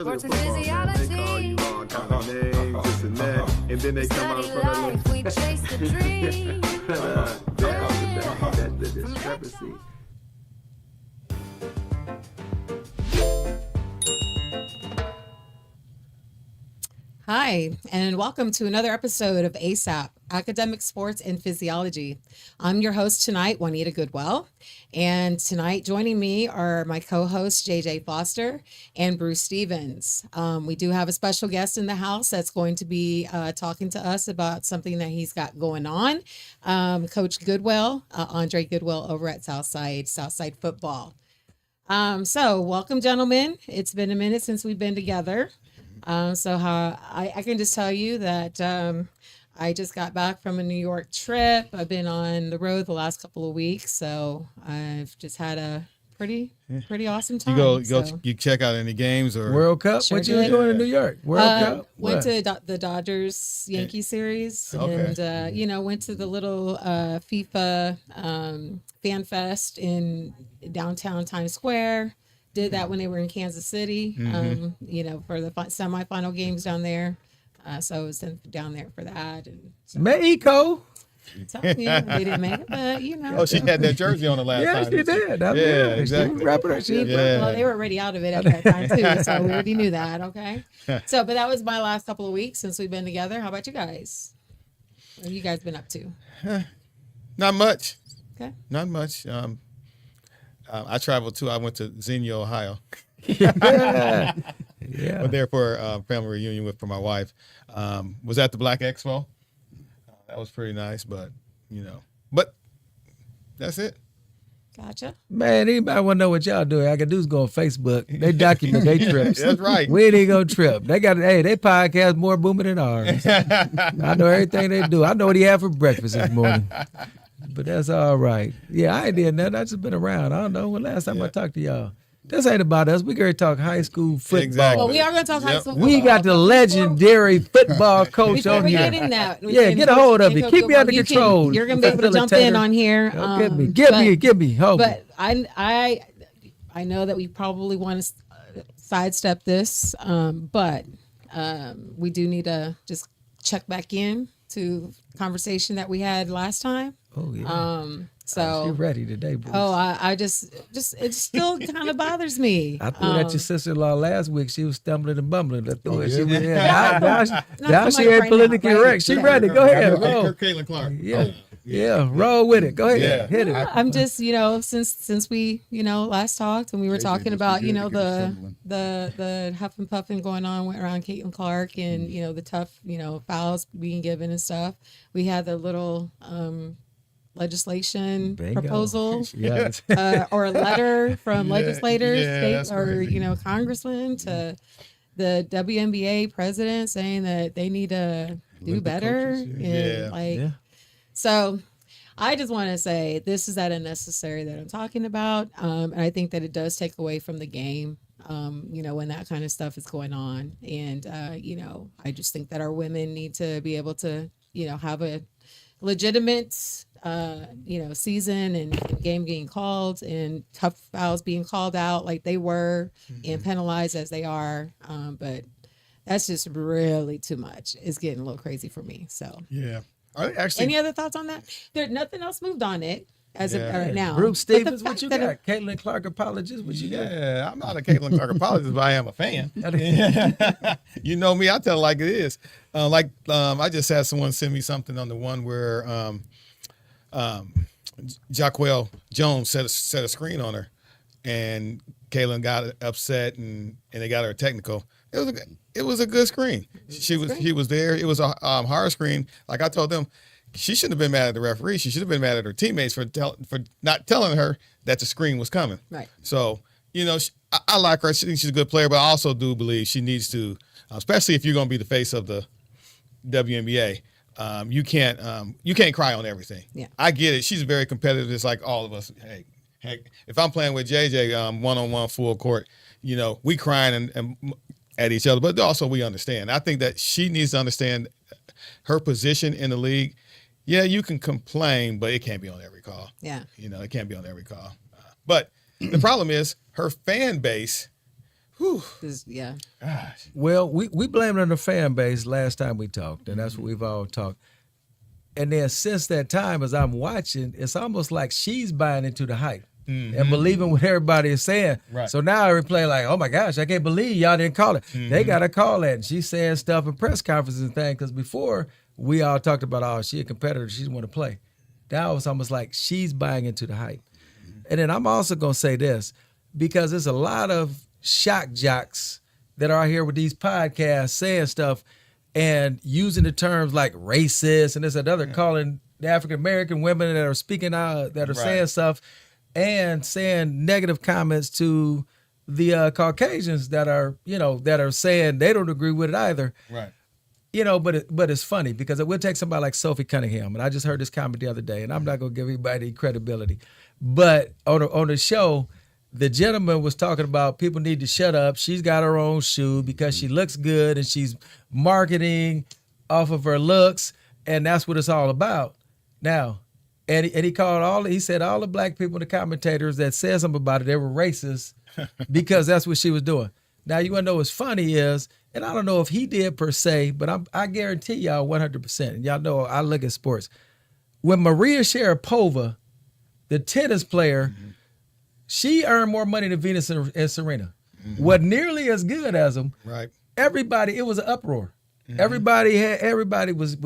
Sports and physiology. They call you all kind of names, this and that, and then they come out from life, we chase the dream. the discrepancy. Hi, and welcome to another episode of A.S.A.P, Academic Sports and Physiology. I'm your host tonight, Juanita Goodwell, and tonight joining me are my co-hosts, JJ Foster and Bruce Stevens. We do have a special guest in the house that's going to be talking to us about something that he's got going on. Coach Goodwell, Andre Goodwell over at Southside Football. So welcome, gentlemen. It's been a minute since we've been together. I can just tell you that I just got back from a New York trip. I've been on the road the last couple of weeks, so I've just had a pretty awesome time. You check out any games or World Cup? Sure What you doing in New York? World Cup? Went to the Dodgers Yankee series, Okay. and went to the little FIFA fan fest in downtown Times Square. Did that when they were in Kansas City, for the semifinal games down there. So I was down there for that. And so, Mexico. they didn't make it, but Oh, she had that jersey on the last time. Yeah, she did. Exactly. She was wrapping her shit. Well, they were already out of it at that time too, so we already knew that. Okay. So, but that was my last couple of weeks since we've been together. How about you guys? What have you guys been up to? Not much. Okay. Not much. I traveled too. I went to Xenia, Ohio. Yeah. Went there for a family reunion for my wife. Was at the Black Expo. That was pretty nice, but that's it. Gotcha. Man, anybody want to know what y'all doing? All I can do is go on Facebook. They document their trips. That's right. We ain't gonna trip. They got their podcast more booming than ours. I know everything they do. I know what he had for breakfast this morning. But that's all right. Yeah, I ain't did nothing. I just been around. I don't know when last time I talked to y'all. This ain't about us. We gonna talk high school football. Exactly. Well, we are going to talk high school football. We got the legitimary football coach Before on we here. get in that, Get a hold of it. Keep me under control. You're going to be able to jump in on here. Give me. Hold but I know that we probably want to sidestep this, but we do need to just check back in to conversation that we had last time. Oh yeah. So you're ready today, Bruce. Oh, I just it still kind of bothers me. I threw that your sister-in-law last week. She was stumbling and bumbling. I threw it. yeah? She went in. Now she ain't right politically now, right? correct. She ready. Go ahead. Roll. Caitlin Clark. Yeah. Roll with it. Go ahead. Yeah. Hit it. I'm just, since we, last talked and we were talking about, the huff and puffing going on around Caitlin Clark and, the tough, fouls being given and stuff. We had the little legislation Bingo. proposal Yes. or a letter from legislators, that's state or, crazy. congressmen to the WNBA president saying that they need to do better. And So I just want to say this is that unnecessary that I'm talking about. And I think that it does take away from the game, when that kind of stuff is going on. And, I just think that our women need to be able to, have a legitimate, season and game being called and tough fouls being called out like they were and penalized as they are. But that's just really too much. It's getting a little crazy for me. So Yeah. Actually, any other thoughts on that? There's nothing else moved on it as of right now. Bruce But the Stevens, what fact you that got? Caitlin Clark apologist, what you got? Yeah, I'm not a Caitlin Clark apologist, but I am a fan. You know me, I tell it like it is. I just had someone send me something on the one where Jaquel Jones set a screen on her, and Caitlin got upset, and they got her a technical. It was a good screen. She was there. It was a hard screen. Like I told them, she shouldn't have been mad at the referee. She should have been mad at her teammates for not telling her that the screen was coming. Right. So I like her. I think she's a good player, but I also do believe she needs to, especially if you're going to be the face of the WNBA. You can't cry on everything. Yeah. I get it. She's very competitive, just like all of us. Hey, if I'm playing with JJ one-on-one full court, we crying and at each other, but also we understand. I think that she needs to understand her position in the league. Yeah, you can complain, but it can't be on every call. Yeah. It can't be on every call. But the problem is her fan base Yeah. Gosh. Well, we blamed it on the fan base last time we talked, and that's what we've all talked. And then since that time, as I'm watching, it's almost like she's buying into the hype and believing what everybody is saying. Right. So now I replay like, oh my gosh, I can't believe y'all didn't call it. They got to call that. And she's saying stuff in press conferences and things, because before we all talked about, oh, she a competitor, she want to play. Now it's almost like she's buying into the hype. And then I'm also going to say this, because there's a lot of shock jocks that are out here with these podcasts saying stuff and using the terms like racist and this and other, calling the African-American women that are speaking out, that are saying stuff and saying negative comments to the Caucasians that are, that are saying they don't agree with it either. Right. But it's funny because we'll take somebody like Sophie Cunningham, and I just heard this comment the other day, and I'm not going to give anybody credibility. But on the show, the gentleman was talking about people need to shut up. She's got her own shoe because she looks good and she's marketing off of her looks, and that's what it's all about. Now, and he called he said all the black people, the commentators that said something about it, they were racist because that's what she was doing. Now, you want to know what's funny is, and I don't know if he did per se, but I guarantee y'all 100%, and y'all know I look at sports. When Maria Sharapova, the tennis player, she earned more money than Venus and Serena. Wasn't nearly as good as them. Right. Everybody, it was an uproar. Everybody was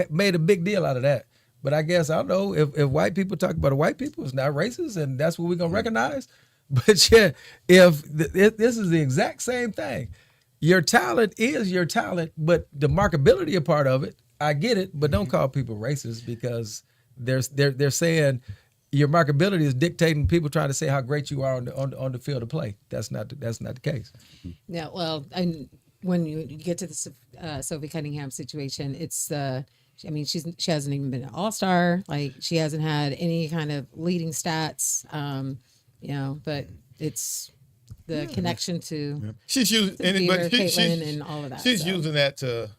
made a big deal out of that. But I guess, I don't know, if white people talk about white people, it's not racist, and that's what we're going to recognize. But yeah, this is the exact same thing. Your talent is your talent, but the marketability a part of it, I get it, but don't call people racist because they're saying your marketability is dictating people trying to say how great you are on the field of play. That's not the case. Yeah, well, and when you get to the Sophie Cunningham situation, it's she hasn't even been an all-star. Like, she hasn't had any kind of leading stats. But it's the connection to she's using Caitlin and all of that. She's using that to.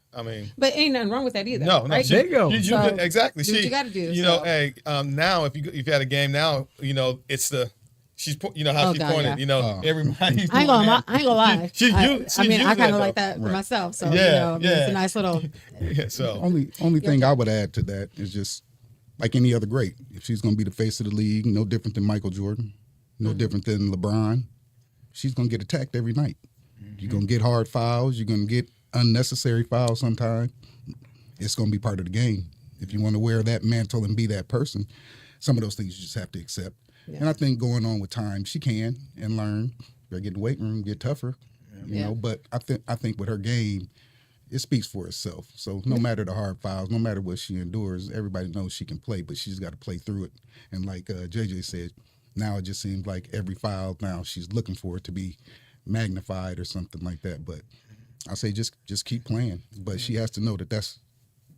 But ain't nothing wrong with that either. No, right? There you go. She's using, exactly. Do what you got to do. Hey, now if you had a game now, it's the. She's how she's pointed. Yeah. Everybody's. I ain't gonna lie. I kind of like that for Right. myself. So Yeah, it's a nice little. So Only thing I would add to that is just like any other great. If she's going to be the face of the league, no different than Michael Jordan, no different than LeBron, she's going to get attacked every night. You're going to get hard fouls. You're going to get unnecessary fouls sometimes. It's going to be part of the game. If you want to wear that mantle and be that person, some of those things you just have to accept. Yeah. And I think going on with time, she can and learn. Gotta get in the weight room, get tougher, you know. But I think with her game, it speaks for itself. So no matter the hard fouls, no matter what she endures, everybody knows she can play, but she's got to play through it. And like JJ said, now it just seems like every foul now she's looking for it to be magnified or something like that. But I say just keep playing. But she has to know that that's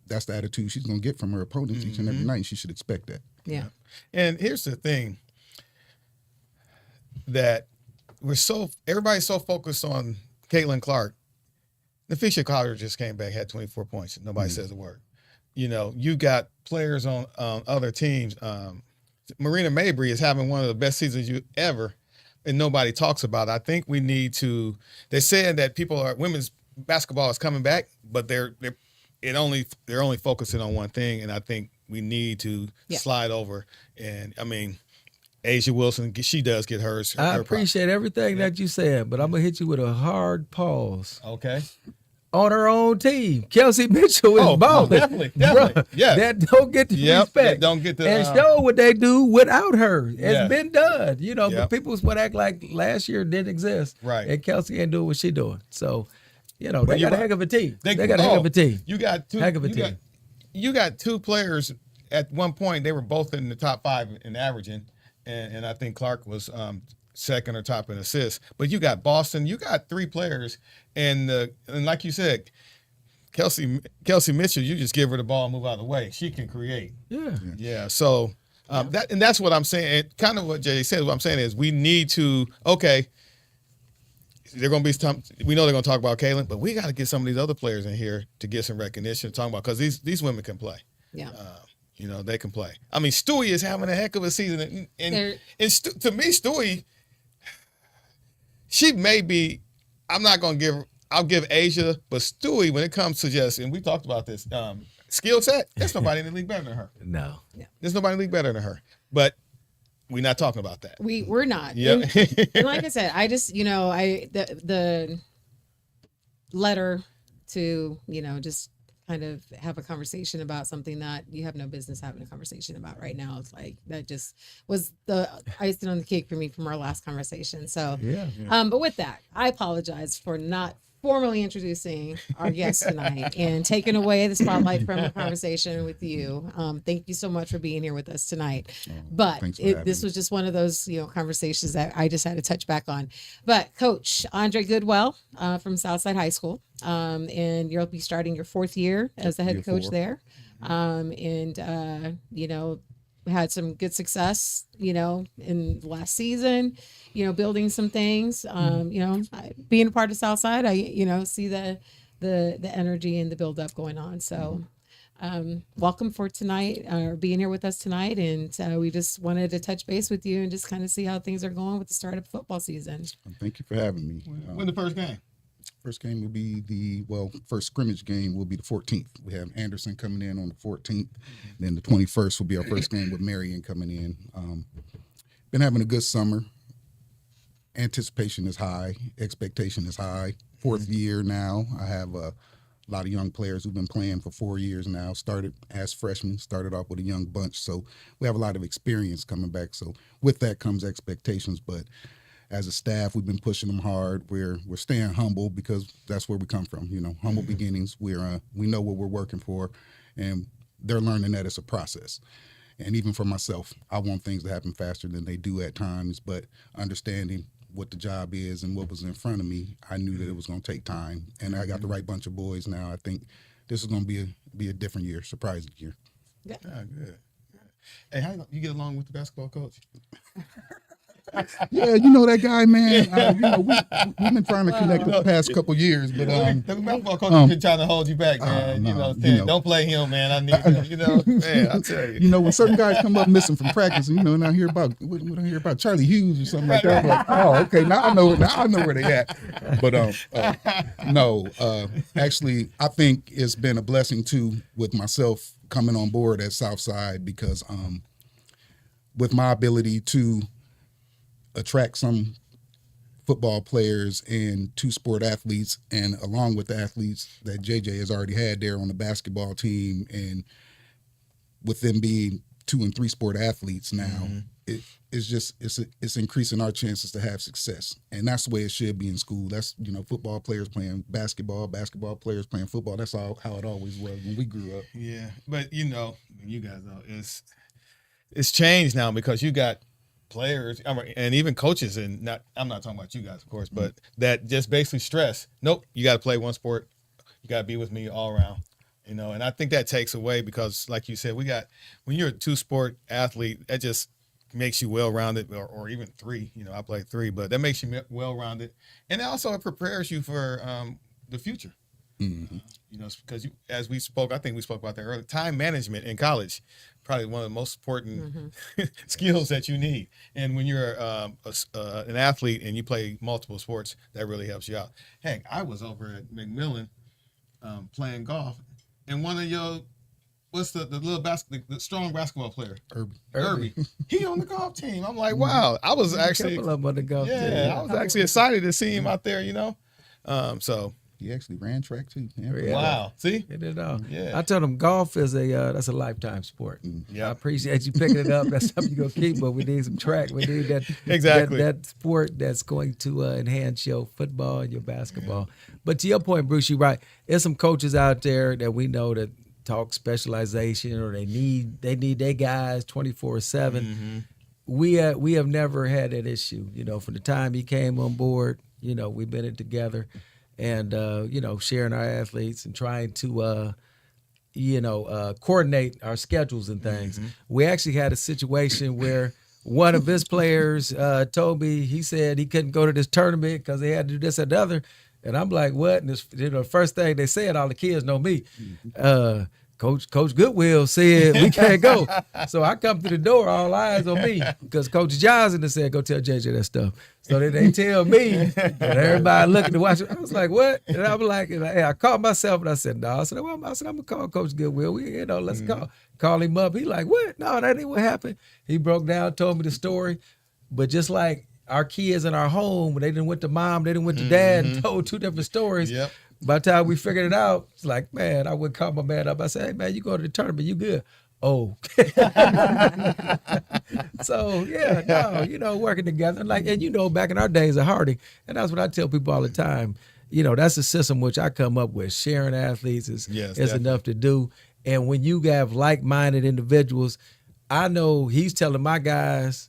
the attitude she's going to get from her opponents each and every night, and she should expect that. Yeah. And here's the thing that everybody's so focused on Caitlin Clark. The Fisher Collar just came back, had 24 points. Nobody says a word. You got players on other teams. Marina Mabry is having one of the best seasons you ever, and nobody talks about it. I think we need to. They're saying that women's basketball is coming back, but they're only focusing on one thing, and I think we need to slide over. And Asia Wilson, she does get hers. I appreciate everything that you said, but I'm gonna hit you with a hard pause. Okay. On her own team, Kelsey Mitchell is balling. Definitely. Yeah. That don't get the respect. That don't get the and show what they do without her. It's Yeah. been done. But people would act like last year didn't exist. Right. And Kelsey ain't doing what she doing. So, they But got a heck of a team. They got a heck of a team. You got two Heck of a team. You got two players at one point, they were both in the top 5 in averaging, and I think Clark was second or top in assists. But you got Boston, you got 3 players, and like you said, Kelsey Mitchell, you just give her the ball and move out of the way. She can create. Yeah. So that's what I'm saying. Kind of what Jay said. What I'm saying is we need to. Okay, they're going to be some. We know they're going to talk about Caitlin, but we got to get some of these other players in here to get some recognition. Talking about because these women can play. Yeah. They can play. Stewie is having a heck of a season, and to me, Stewie, she may be I'm not gonna give. I'll give Asia, but Stewie, when it comes to just, and we talked about this, skill set, there's nobody in the league better than her. No. There's nobody in the league better than her. But we're not talking about that. We're not. Yeah. And like I said, I just, the letter to, just kind of have a conversation about something that you have no business having a conversation about right now. It's like that just was the icing on the cake for me from our last conversation. So, but with that, I apologize for not formally introducing our guest tonight and taking away the spotlight from the conversation with you. Thank you so much for being here with us tonight. But this was just one of those, conversations that I just had to touch back on. But Coach Andre Goodwell from Southside High School, and you'll be starting your 4th year as the head coach there. Had some good success, in last season, building some things, being a part of Southside, I, see the energy and the build up going on. So, welcome for tonight, or being here with us tonight. And we just wanted to touch base with you and just kind of see how things are going with the start of football season. Thank you for having me. When the first game? First game will be first scrimmage game will be the 14th. We have Anderson coming in on the 14th. Then the 21st will be our first game with Marion coming in. Been having a good summer. Anticipation is high. Expectation is high. 4th year now. I have a lot of young players who've been playing for 4 years now. Started as freshmen, started off with a young bunch. So we have a lot of experience coming back. So with that comes expectations, but as a staff, we've been pushing them hard. We're staying humble because that's where we come from. Humble beginnings. We know what we're working for, and they're learning that it's a process. And even for myself, I want things to happen faster than they do at times. But understanding what the job is and what was in front of me, I knew that it was going to take time. And I got the right bunch of boys now. I think this is going to be a different year, surprising year. Yeah. Good. Hey, how you get along with the basketball coach? Yeah, that guy, man. We've been trying to connect the past couple years, but the basketball coach been trying to hold you back, man. Don't play him, man. I need him. Man, I tell you. When certain guys come up missing from practice, and I hear about Charlie Hughes or something like that. I'm like, oh, okay, now I know where they at. But actually, I think it's been a blessing too with myself coming on board at Southside because with my ability to attract some football players and 2-sport athletes, and along with the athletes that JJ has already had there on the basketball team, and with them being 2- and 3-sport athletes now, it's increasing our chances to have success, and that's the way it should be in school. That's football players playing basketball players playing football. That's how it always was when we grew up. Yeah, but you guys know it's changed now because you got players and even coaches, and I'm not talking about you guys, of course, but that just basically stress, nope, you got to play one sport, you got to be with me all around, and I think that takes away because, like you said, when you're a 2-sport athlete, that just makes you well-rounded, or even 3. I play 3, but that makes you well-rounded, and also it prepares you for the future. Because as we spoke, I think we spoke about that earlier. Time management in college, probably one of the most important skills that you need. And when you're an athlete and you play multiple sports, that really helps you out. Heck, I was over at McMillan playing golf, and one of your what's the little the strong basketball player, Irby. He on the golf team. I'm like, wow. I was actually on the golf team. I was actually excited to see him out there. So. He actually ran track too. Yeah. Wow. See? He did all. Yeah. I told him golf is that's a lifetime sport. Yeah. I appreciate you picking it up. That's something you're gonna keep, but we need some track. We need that that sport that's going to enhance your football and your basketball. But to your point, Bruce, you're right. There's some coaches out there that we know that talk specialization, or they need their guys 24/7. We have never had that issue. From the time he came on board, we've been in together. And, sharing our athletes and trying to, coordinate our schedules and things. We actually had a situation where one of his players told me, he said he couldn't go to this tournament because they had to do this and the other. And I'm like, what? And the first thing they said, all the kids know me, Coach Goodwill said we can't go. So I come to the door, all eyes on me, because Coach Johnson said, go tell JJ that stuff. So then they tell me, and everybody looking to watch it. I was like, what? And I was like, hey, I called myself and I said, no. I said, I'm gonna call Coach Goodwill. Let's call him up. He like, what? No, that ain't what happened. He broke down, told me the story. But just like our kids in our home, they didn't went to mom, they didn't went to dad, and told two different stories. Yep. By the time we figured it out, it's like, man, I would call my man up. I said, hey, man, you go to the tournament, you good. Oh. So, yeah, no, working together. And back in our days at Harding, and that's what I tell people all the time, that's the system which I come up with. Sharing athletes is enough to do. And when you have like-minded individuals, I know he's telling my guys,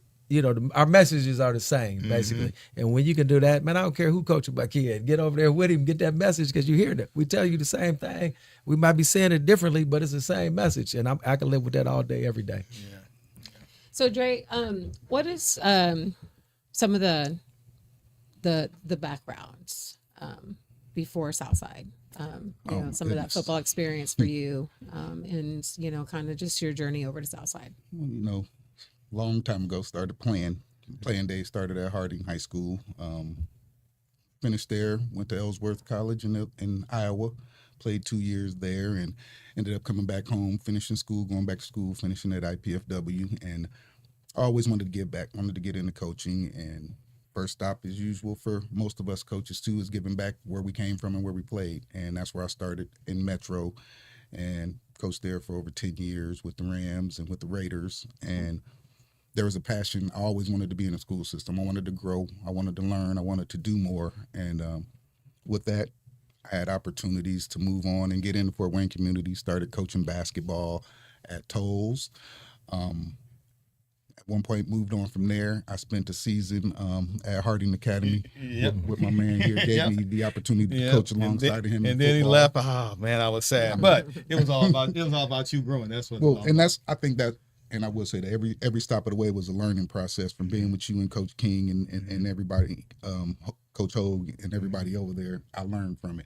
our messages are the same, basically. And when you can do that, man, I don't care who coaches my kid. Get over there with him, get that message, because you hear that. We tell you the same thing. We might be saying it differently, but it's the same message. And I can live with that all day, every day. Yeah. So Dre, what is some of the backgrounds before Southside? Some of that football experience for you, and kind of just your journey over to Southside. Long time ago, started playing. Playing days started at Harding High School. Finished there, went to Ellsworth College in Iowa, played 2 years there, and ended up coming back home, finishing school, going back to school, finishing at IPFW, and I always wanted to give back, wanted to get into coaching, and first stop, as usual, for most of us coaches, too, is giving back where we came from and where we played, and that's where I started in Metro, and coached there for over 10 years with the Rams and with the Raiders, and there was a passion. I always wanted to be in the school system. I wanted to grow. I wanted to learn. I wanted to do more. And with that, I had opportunities to move on and get into Fort Wayne community, started coaching basketball at Tolles. At one point, moved on from there. I spent a season at Harding Academy with my man here. Gave me the opportunity to coach alongside of him. And then he left. Oh, man, I was sad. But it was all about you growing. That's what. Well, and I think that. And I will say that every stop of the way was a learning process from being with you and Coach King and everybody, Coach Hogue and everybody over there. I learned from it.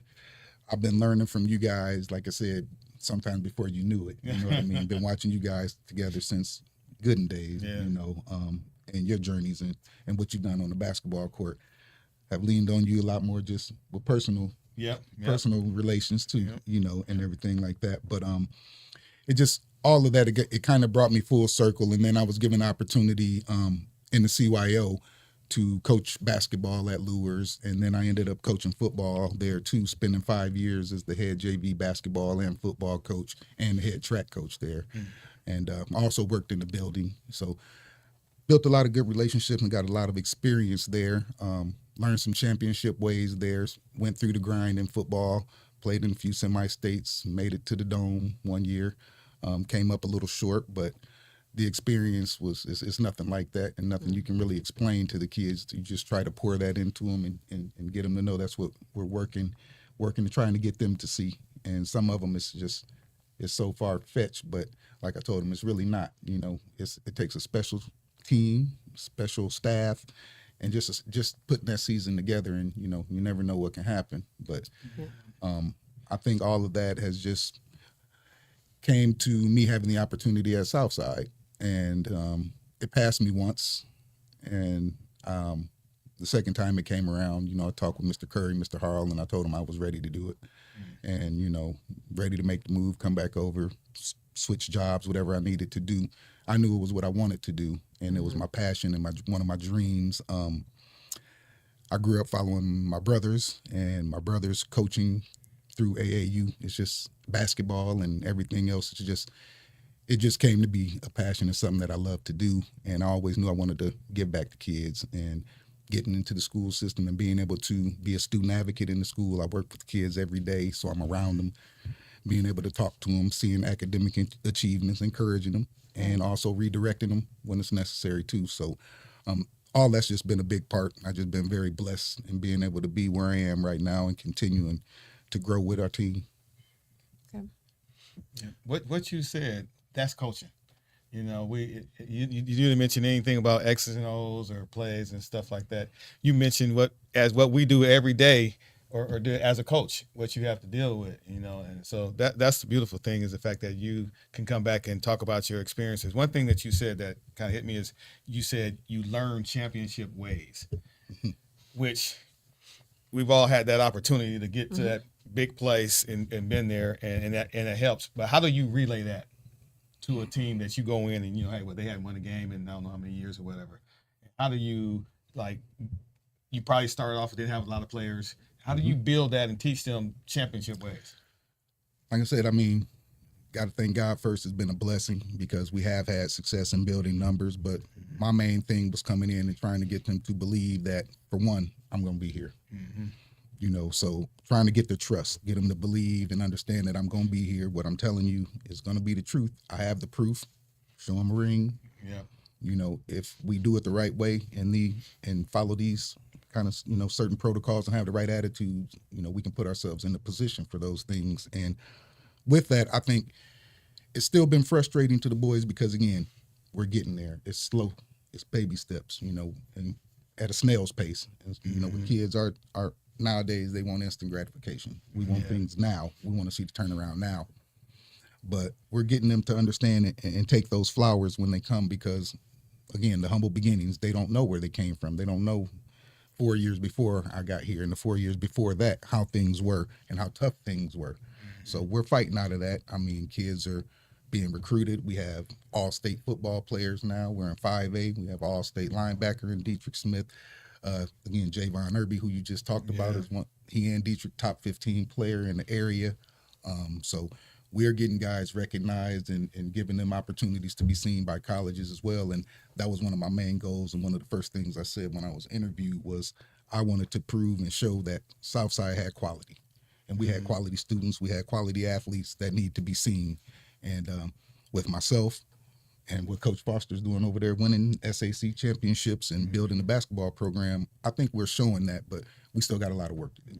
I've been learning from you guys, like I said, sometimes before you knew it. You know what I mean? Been watching you guys together since Gooden days, and your journeys and what you've done on the basketball court. Have leaned on you a lot more just with personal relations too, and everything like that. But it just, all of that, it kind of brought me full circle. And then I was given an opportunity in the CYO to coach basketball at Lures. And then I ended up coaching football there too, spending 5 years as the head JV basketball and football coach and the head track coach there. And I also worked in the building. So built a lot of good relationships and got a lot of experience there. Learned some championship ways there. Went through the grind in football, played in a few semi-states, made it to the Dome one year. Came up a little short, but the experience it's nothing like that, and nothing you can really explain to the kids. You just try to pour that into them and get them to know that's what we're working and trying to get them to see. And some of them it's so far-fetched, but like I told them, it's really not. It takes a special team, special staff, and just putting that season together, and you never know what can happen. But I think all of that has just came to me having the opportunity at Southside, and it passed me once, and the second time it came around, I talked with Mr. Curry, Mr. Harrell, and I told him I was ready to do it, and ready to make the move, come back over, switch jobs, whatever I needed to do. I knew it was what I wanted to do, and it was my passion and one of my dreams. I grew up following my brothers, and my brothers coaching through AAU. It's just basketball and everything else. It just came to be a passion and something that I love to do. And I always knew I wanted to give back to kids, and getting into the school system and being able to be a student advocate in the school. I work with kids every day, so I'm around them, being able to talk to them, seeing academic achievements, encouraging them, and also redirecting them when it's necessary too. So all that's just been a big part. I've just been very blessed in being able to be where I am right now and continuing to grow with our team. Okay. Yeah. What you said, that's coaching. You didn't mention anything about X's and O's or plays and stuff like that. You mentioned what we do every day, or as a coach, what you have to deal with, and so that's the beautiful thing is the fact that you can come back and talk about your experiences. One thing that you said that kind of hit me is you said you learn championship ways, which we've all had that opportunity to get to that big place and been there, and it helps. But how do you relay that to a team that you go in and hey, well, they hadn't won a game in I don't know how many years or whatever? How do you you probably started off and didn't have a lot of players. How do you build that and teach them championship ways? Like I said, got to thank God first. It's been a blessing because we have had success in building numbers. But my main thing was coming in and trying to get them to believe that, for one, I'm going to be here. So trying to get the trust, get them to believe and understand that I'm going to be here. What I'm telling you is going to be the truth. I have the proof. Show them a ring. Yeah. If we do it the right way and follow these kind of, certain protocols and have the right attitudes, we can put ourselves in a position for those things. And with that, I think it's still been frustrating to the boys because, again, we're getting there. It's slow. It's baby steps, and at a snail's pace. And, with kids are nowadays, they want instant gratification. We want things now. We want to see the turnaround now. But we're getting them to understand it and take those flowers when they come because, again, the humble beginnings, they don't know where they came from. They don't know 4 years before I got here and the 4 years before that, how things were and how tough things were. So we're fighting out of that. Kids are being recruited. We have all-state football players now. We're in 5A. We have all-state linebacker in Dietrich Smith. Again, Javon Irby, who you just talked about, is one. He and Dietrich, top 15 player in the area. So we're getting guys recognized and giving them opportunities to be seen by colleges as well. And that was one of my main goals. And one of the first things I said when I was interviewed was I wanted to prove and show that Southside had quality. And we had quality students. We had quality athletes that need to be seen. And with myself and what Coach Foster's doing over there, winning SAC championships and building the basketball program, I think we're showing that, but we still got a lot of work to do.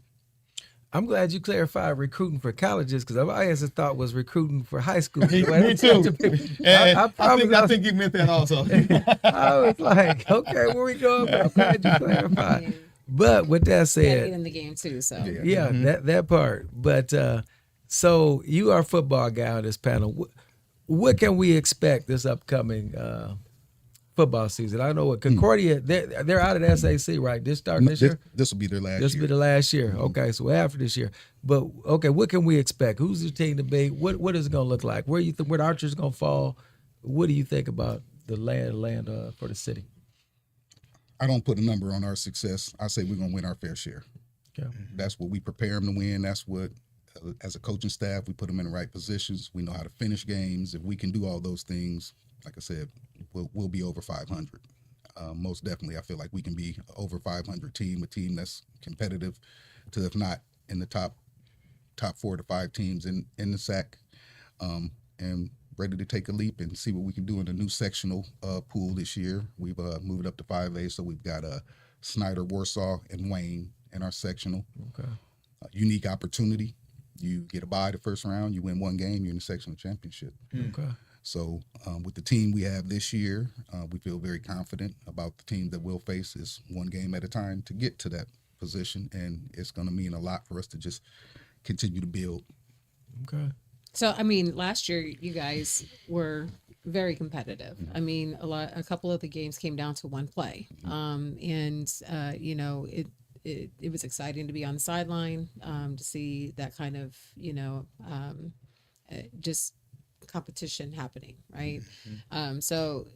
I'm glad you clarified recruiting for colleges because I always thought was recruiting for high school. Me too. I think you meant that also. I was like, okay, where we going? But I'm glad you clarified. But with that Gotta said, get in the game too. So yeah, that part. But so you are a football guy on this panel. What can we expect this upcoming football season? I know what Concordia, they're out of the SAC, right? This starting this year? This will be their last year. This will be the last year. Okay, so after this year. But, okay, what can we expect? Who's the team to be? What is it going to look like? Where the Archer's going to fall? What do you think about the land for the city? I don't put a number on our success. I say we're going to win our fair share. Okay. That's what we prepare them to win. That's what, as a coaching staff, we put them in the right positions. We know how to finish games. If we can do all those things, like I said, we'll be over 500. Most definitely, I feel like we can be over 500 team, a team that's competitive to, if not in the top 4 to 5 teams in the SAC, and ready to take a leap and see what we can do in the new sectional pool this year. We've moved up to 5A, so we've got Snyder, Warsaw, and Wayne in our sectional. Okay. Unique opportunity. You get a bye the first round, you win one game, you're in the sectional championship. Okay. So with the team we have this year, we feel very confident about the team that we'll face. Is one game at a time to get to that position, and it's going to mean a lot for us to just continue to build. Okay. So, last year you guys were very competitive. A couple of the games came down to one play. It was exciting to be on the sideline, to see that kind of, just competition happening. Right. So,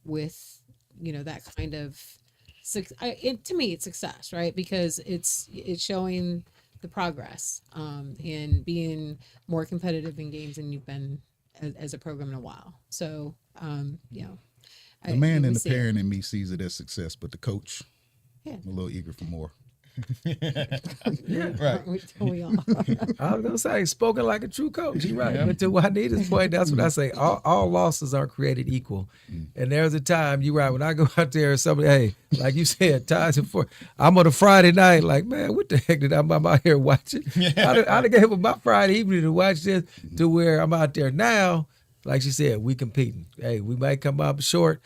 with, that kind of, to me, it's success, right? Because it's showing the progress in being more competitive in games than you've been as a program in a while. So, the man and the parent in me sees it as success, but the coach, I'm a little eager for more. Right. We all I was gonna say, spoken like a true coach. You're right. But to Juanita's point, that's what I say. All losses are created equal. And there's a time, you're right, when I go out there, somebody, hey, like you said, times before, I'm on a Friday night, like, man, what the heck did I'm out here watching? I gave up my Friday evening to watch this to where I'm out there now. Like she said, we competing. Hey, we might come up short,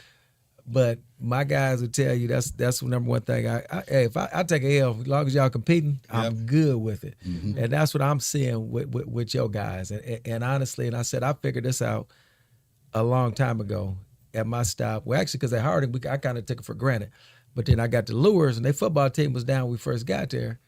but my guys will tell you that's the number one thing. Hey, if I take a L, as long as y'all competing, I'm good with it. And that's what I'm seeing with your guys. And honestly, and I said I figured this out a long time ago at my stop. Well, actually, because at Harding, I kind of took it for granted. But then I got to Lures, and their football team was down when we first got there,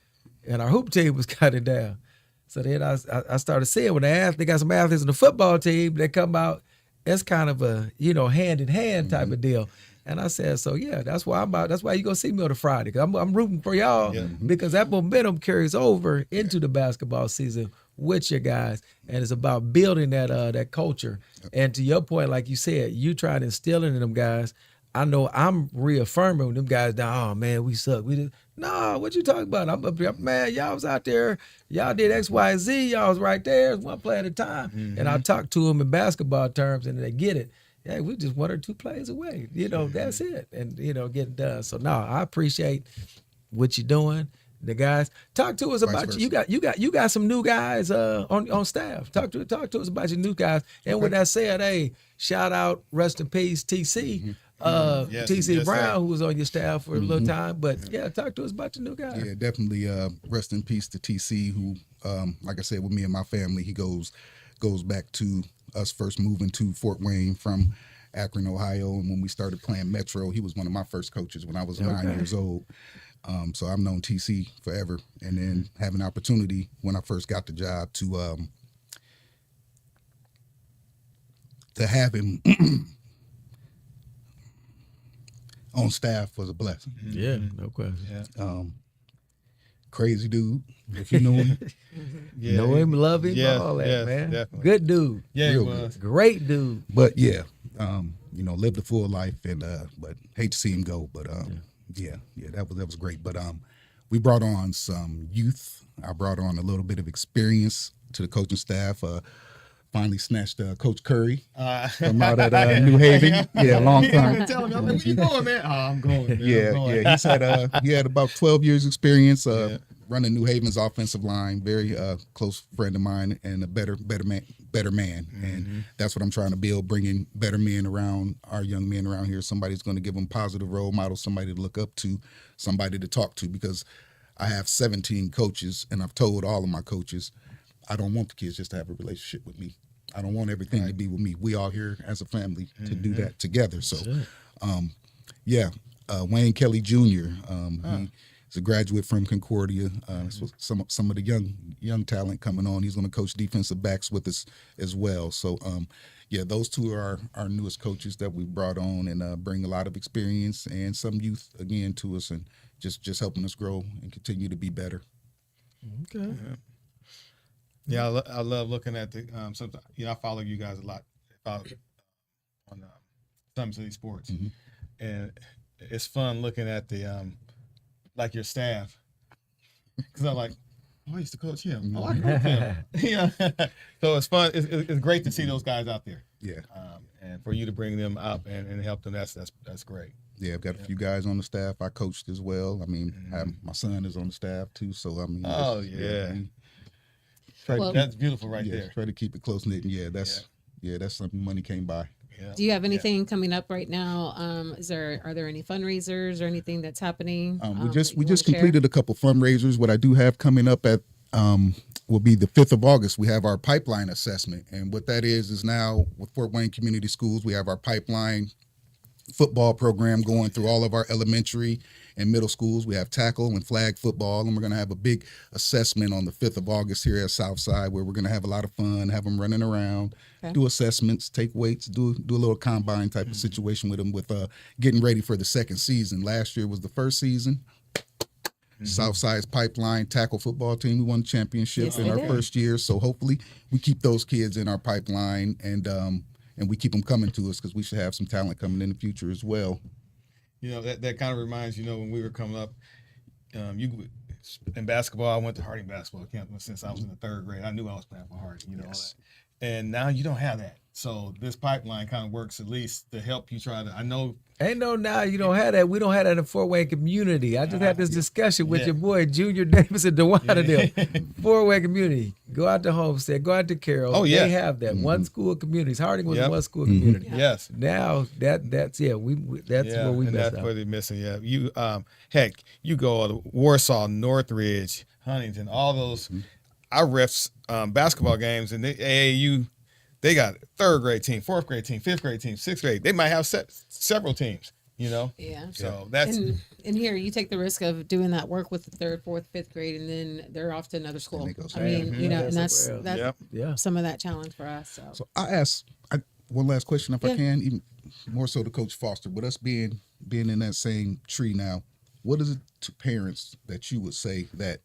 and our hoop team was kind of down. So then I started seeing when they got some athletes in the football team, they come out, it's kind of a, hand in hand type of deal. And I said, so yeah, that's why you're gonna see me on a Friday. 'Cause I'm rooting for y'all because that momentum carries over into the basketball season with your guys. And it's about building that culture. And to your point, like you said, you try to instill in them guys. I know I'm reaffirming them guys down, oh man, we suck. No, what you talking about? I'm up here, man, y'all was out there, y'all did X, Y, Z, y'all was right there, it's one play at a time. And I talk to them in basketball terms and they get it. Yeah, we just 1 or 2 plays away. That's it. And, get it done. So no, I appreciate what you're doing. The guys, talk to us about you. You got some new guys on staff. Talk to us about your new guys. And with that said, hey, shout out, rest in peace, TC. TC Brown, who was on your staff for a little time. But yeah, talk to us about your new guy. Yeah, definitely rest in peace to TC, who, like I said, with me and my family, he goes back to us first moving to Fort Wayne from Akron, Ohio. And when we started playing Metro, he was one of my first coaches when I was 9 years old. So I've known TC forever. And then having an opportunity when I first got the job to have him on staff was a blessing. Yeah, no question. Crazy dude, if you know him. Know him, love him, all that, man. Definitely. Good dude. Yeah, Real he was. Great dude. But yeah, lived a full life, and but hate to see him go. But that was great. But we brought on some youth. I brought on a little bit of experience to the coaching staff. Finally snatched Coach Curry from out at New Haven. Yeah, long time. Tell him, where you going, man? Oh, I'm going. Man. Yeah. He had about 12 years experience running New Haven's offensive line. Very close friend of mine and a better man. And that's what I'm trying to build, bringing better men around, our young men around here. Somebody's going to give them positive role models, somebody to look up to, somebody to talk to, because I have 17 coaches, and I've told all of my coaches, I don't want the kids just to have a relationship with me. I don't want everything to be with me. We all here as a family to do that together. So, Wayne Kelly Jr. He's a graduate from Concordia. So some of the young talent coming on. He's going to coach defensive backs with us as well. So, those two are our newest coaches that we brought on and bring a lot of experience and some youth again to us, and just helping us grow and continue to be better. Okay. Yeah, I love looking at the. Sometimes, I follow you guys a lot on Summit City Sports, and it's fun looking at the like your staff, because I'm like, I used to coach him. I coach him. So it's fun. It's great to see those guys out there. Yeah, and for you to bring them up and help them, that's great. Yeah, I've got a few guys on the staff I coached as well. I mean, my son is on the staff too, so I mean, that's beautiful there. Try to keep it close knit. Yeah, that's something money came by. Yeah. Do you have anything coming up right now? Are there any fundraisers or anything that's happening? We just completed a couple fundraisers. What I do have coming up at will be the 5th of August. We have our pipeline assessment, and what that is now with Fort Wayne Community Schools, we have our pipeline football program going through all of our elementary and middle schools. We have tackle and flag football, and we're going to have a big assessment on the 5th of August here at Southside, where we're going to have a lot of fun, have them running around, do assessments, take weights, do a little combine type of situation with them, with getting ready for the second season. Last year was the first season. Southside's pipeline tackle football team, we won the championship in our first year, so hopefully we keep those kids in our pipeline, and we keep them coming to us, because we should have some talent coming in the future as well. That kind of reminds, when we were coming up, in basketball, I went to Harding basketball camp since I was in the 3rd grade. I knew I was playing for Harding, all that. And now you don't have that. So this pipeline kind of works at least to help you try to. I know. Ain't no now you don't have that. We don't have that in Fort Wayne community. I just had this discussion with Yeah. your boy Junior Davis and DeWine and them. Fort Wayne community. Go out to Homestead. Go out to Carroll. Oh, yeah. They have that one school communities. Harding was Yep. a one school community. Yes. Now that's where we And messed that's up. what they're missing. Yeah. You heck, you go to Warsaw, Northridge, Huntington, all those. I refs basketball games, and AAU. They got third grade team, fourth grade team, fifth grade team, sixth grade. They might have several teams, you know? Yeah. So that's And here you take the risk of doing that work with the third, fourth, fifth grade, and then they're off to another school. they go I mean, you know, and that's somewhere else. that's Yep. Yeah. some of that challenge for us. So, So one last question, if Yeah. I can, even more so to Coach Foster. But us being in that same tree now, what is it to parents that you would say that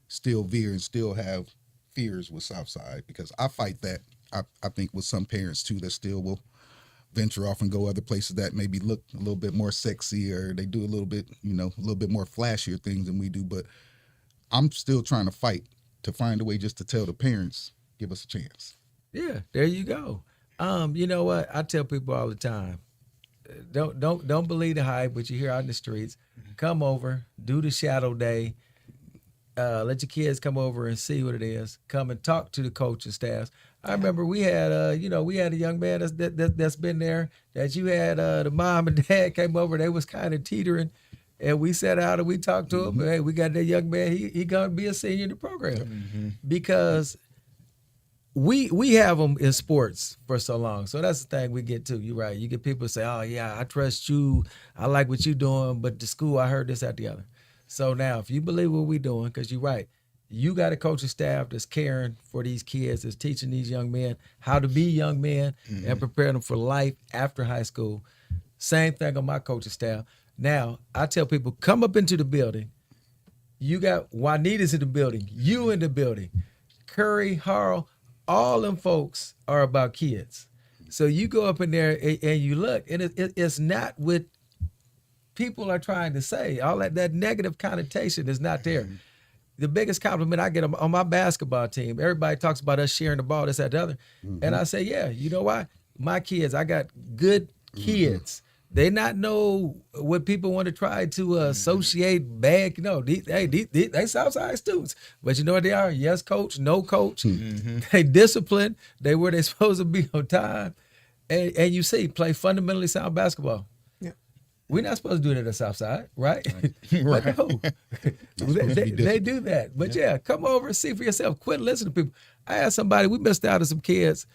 still veer and still have fears with Southside? Because I fight that. I think with some parents too that still will venture off and go other places that maybe look a little bit more sexy, or they do a little bit more flashier things than we do. But I'm still trying to fight to find a way just to tell the parents, give us a chance. Yeah, there you go. You know what? I tell people all the time, don't believe the hype, what you hear out in the streets. Come over, do the shadow day. Let your kids come over and see what it is. Come and talk to the coach and staff. I remember we had a young man that's been there. That you had the mom and dad came over. They was kind of teetering, and we sat out and we talked to him. Hey, we got that young man. He gonna be a senior in the program because we have them in sports for so long. So that's the thing we get to. You're right. You get people say, "Oh yeah, I trust you. I like what you're doing," but the school, I heard this, that, the other. So now, if you believe what we're doing, because you're right, you got a coaching staff that's caring for these kids, that's teaching these young men how to be young men and prepare them for life after high school. Same thing on my coaching staff. Now, I tell people, come up into the building. You got Juanita's in the building, you in the building, Curry, Harrell, all them folks are about kids. So you go up in there and you look, and it's not what people are trying to say. All that negative connotation is not there. The biggest compliment I get on my basketball team, everybody talks about us sharing the ball, this, that, the other. And I say, yeah, you know why? My kids, I got good kids. They not know what people want to try to associate bad. No, they Southside students. But you know what they are? Yes, coach, no coach. They disciplined. They where they supposed to be on time. And you see, play fundamentally sound basketball. We're not supposed to do that at Southside, right? But no, they do that. But yeah, come over and see for yourself. Quit listening to people. I asked somebody, we missed out on some kids.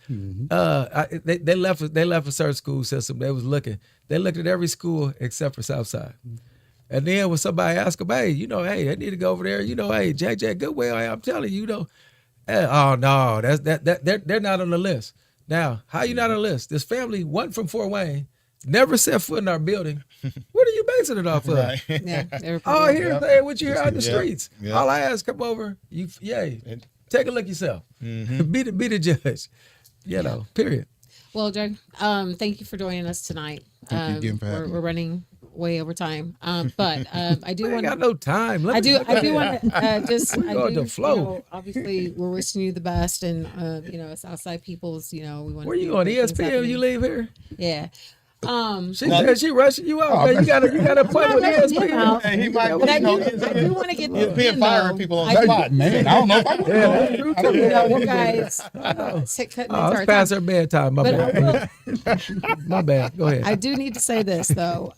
They left a certain school system. They was looking. They looked at every school except for Southside. And then when somebody asked them, hey, they need to go over there. Hey, JJ Goodwell, I'm telling you, oh no, they're not on the list. Now, how you not on the list? This family, one from Fort Wayne, never set foot in our building. What are you basing it off of? right. yeah, they're Oh, pretty- here's hey, what you hear out in the streets. Yep. All I ask, come over. Take a look yourself. Be the judge. Period. Well, Jay, thank you for joining us tonight. Thank you again for having me. We're running way over time, but I do I ain't want got no time. Let I me- do want to just. We I go with do, the flow. obviously, we're wishing you the best, and as Southside peoples, we want. Where you going? ESPN when you leave here? Yeah. She said she rushing you out. Man, you got a point with not rushing him out. ESPN. Hey, he might But I do he's want to get being this in, firing though. people on I the do- spot. Man, I don't know if I can. Yeah, that's true too. You guys, cutting Oh, into it's our past time. her bedtime. My But I bad. will, My bad. Go ahead. I do need to say this though.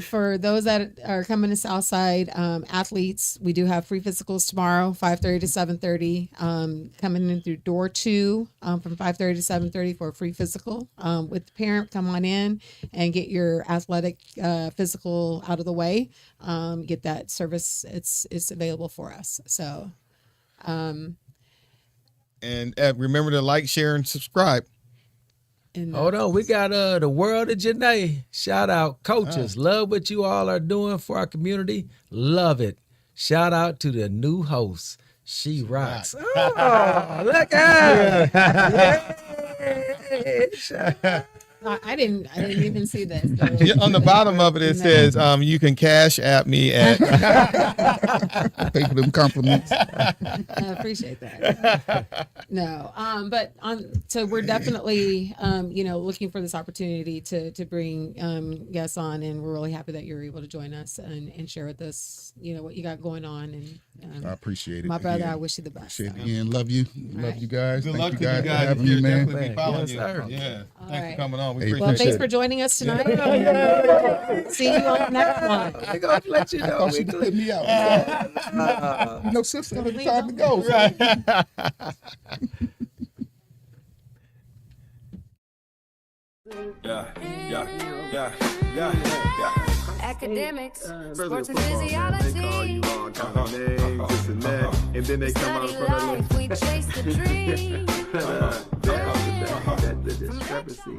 For those that are coming to Southside, athletes, we do have free physicals tomorrow, 5:30 to 7:30. Coming in through door 2 from 5:30 to 7:30 for a free physical. With the parent, come on in and get your athletic physical out of the way. Get that service. It's available for us. So. And remember to like, share, and subscribe. And Hold on, we got the world of Janae. Shout out, coaches. Love what you all are doing for our community. Love it. Shout out to the new host. She rocks. Oh, look at her. I didn't even see this. So. Yeah, on the bottom of it, it says you can cash at me at. Thank you for them compliments. I appreciate that. No, but so we're definitely, looking for this opportunity to bring guests on, and we're really happy that you're able to join us and share with us, what you got going on. And I appreciate it. my brother, again. I wish you the best. Appreciate it again. Love you. Love you guys. Good Thank luck you to you guys for guys. having We'll me, man. definitely be following Yes, you. sir. Yeah. Thanks right. for coming on. We Hey, Well, appreciate thanks it. for joining us tonight. See you on the next one. They gonna let you know. Oh, she put me out. Sister, every time it goes. Academics, sports and They call physiology. you all kind of names, this and that, and then they come out Study in front of life, we chase the dream. the discrepancy.